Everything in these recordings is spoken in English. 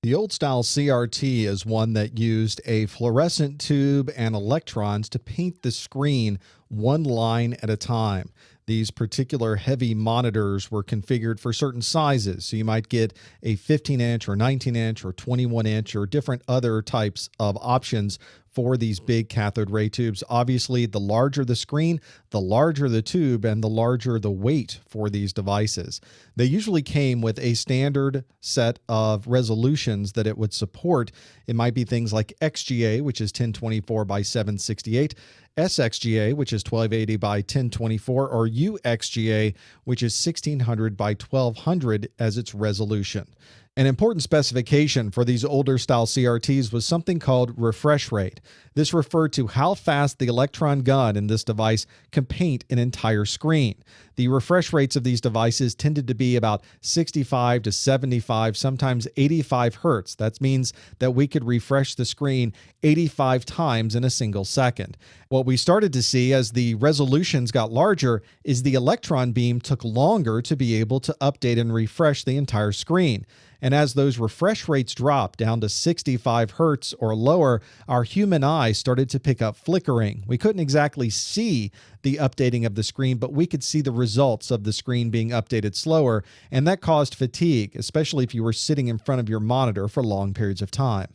The old style CRT is one that used a fluorescent tube and electrons to paint the screen one line at a time. These particular heavy monitors were configured for certain sizes. So you might get a 15-inch or 19-inch or 21-inch or different other types of options for these big cathode ray tubes. Obviously, the larger the screen, the larger the tube, and the larger the weight for these devices. They usually came with a standard set of resolutions that it would support. It might be things like XGA, which is 1024 by 768, SXGA, which is 1280 by 1024, or UXGA, which is 1600 by 1200 as its resolution. An important specification for these older style CRTs was something called refresh rate. This referred to how fast the electron gun in this device can paint an entire screen. The refresh rates of these devices tended to be about 65 to 75, sometimes 85 hertz. That means that we could refresh the screen 85 times in a single second. What we started to see as the resolutions got larger is the electron beam took longer to be able to update and refresh the entire screen. And as those refresh rates dropped down to 65 hertz or lower, our human eye started to pick up flickering. We couldn't exactly see the updating of the screen, but we could see the results of the screen being updated slower, and that caused fatigue, especially if you were sitting in front of your monitor for long periods of time.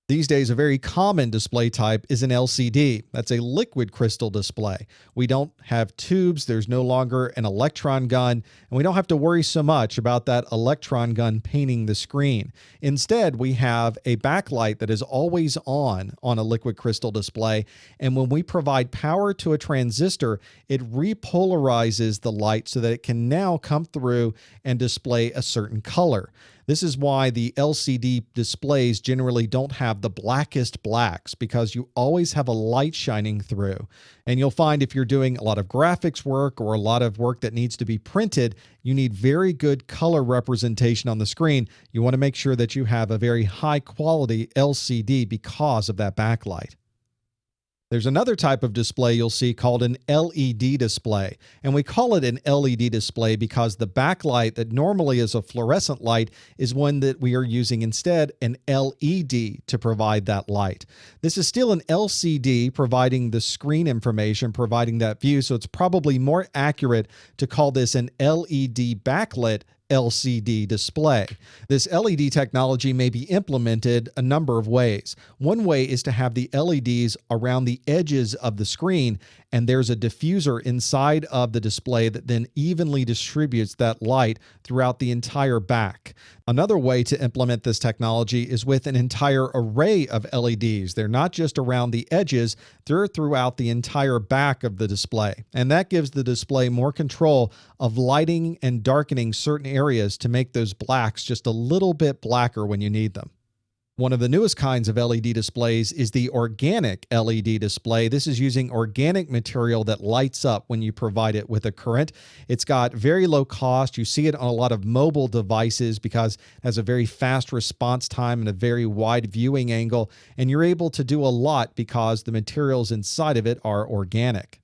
These days, a very common display type is an LCD. That's a liquid crystal display. We don't have tubes, there's no longer an electron gun, and we don't have to worry so much about that electron gun painting the screen. Instead, we have a backlight that is always on a liquid crystal display, and when we provide power to a transistor, it repolarizes the light so that it can now come through and display a certain color. This is why the LCD displays generally don't have the blackest blacks, because you always have a light shining through. And you'll find if you're doing a lot of graphics work or a lot of work that needs to be printed, you need very good color representation on the screen. You want to make sure that you have a very high quality LCD because of that backlight. There's another type of display you'll see called an LED display, and we call it an LED display because the backlight that normally is a fluorescent light is one that we are using instead an LED to provide that light. This is still an LCD providing the screen information, providing that view, so it's probably more accurate to call this an LED backlit LCD display. This LED technology may be implemented a number of ways. One way is to have the LEDs around the edges of the screen, and there's a diffuser inside of the display that then evenly distributes that light throughout the entire back. Another way to implement this technology is with an entire array of LEDs. They're not just around the edges, they're throughout the entire back of the display. And that gives the display more control of lighting and darkening certain areas to make those blacks just a little bit blacker when you need them. One of the newest kinds of LED displays is the organic LED display. This is using organic material that lights up when you provide it with a current. It's got very low cost. You see it on a lot of mobile devices because it has a very fast response time and a very wide viewing angle, and you're able to do a lot because the materials inside of it are organic.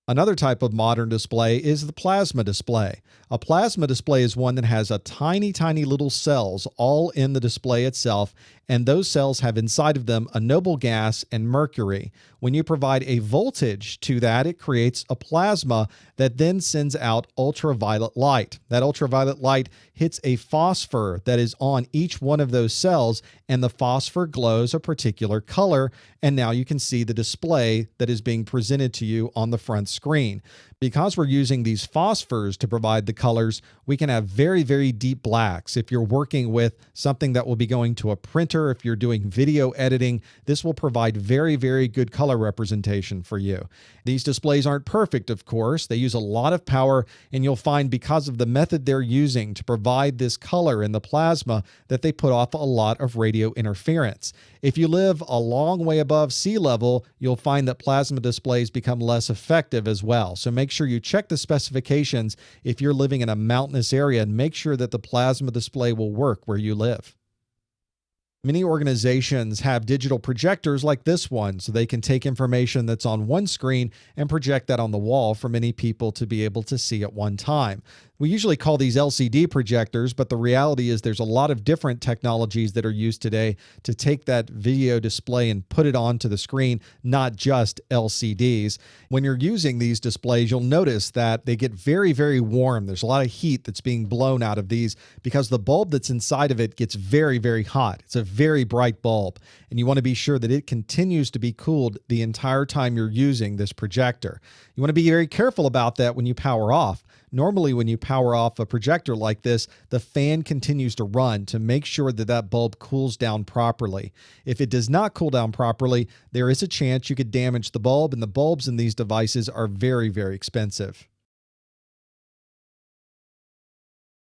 Another type of modern display is the plasma display. A plasma display is one that has a tiny little cells all in the display itself, and those cells have inside of them a noble gas and mercury. When you provide a voltage to that, it creates a plasma that then sends out ultraviolet light. That ultraviolet light hits a phosphor that is on each one of those cells, and the phosphor glows a particular color, and now you can see the display that is being presented to you on the front screen. Because we're using these phosphors to provide the colors, we can have very deep blacks. If you're working with something that will be going to a printer, if you're doing video editing, this will provide very good color representation for you. These displays aren't perfect, of course. They use a lot of power, and you'll find because of the method they're using to provide this color in the plasma that they put off a lot of radio interference. If you live a long way above sea level, you'll find that plasma displays become less effective as well. So make sure you check the specifications if you're living in a mountainous area, and make sure that the plasma display will work where you live. Many organizations have digital projectors like this one, so they can take information that's on one screen and project that on the wall for many people to be able to see at one time. We usually call these LCD projectors, but the reality is there's a lot of different technologies that are used today to take that video display and put it onto the screen, not just LCDs. When you're using these displays, you'll notice that they get very, very warm. There's a lot of heat that's being blown out of these because the bulb that's inside of it gets very, very hot. It's a very bright bulb, and you want to be sure that it continues to be cooled the entire time you're using this projector. You want to be very careful about that when you power off. Normally, when you power off a projector like this, the fan continues to run to make sure that that bulb cools down properly. If it does not cool down properly, there is a chance you could damage the bulb, and the bulbs in these devices are very, very expensive.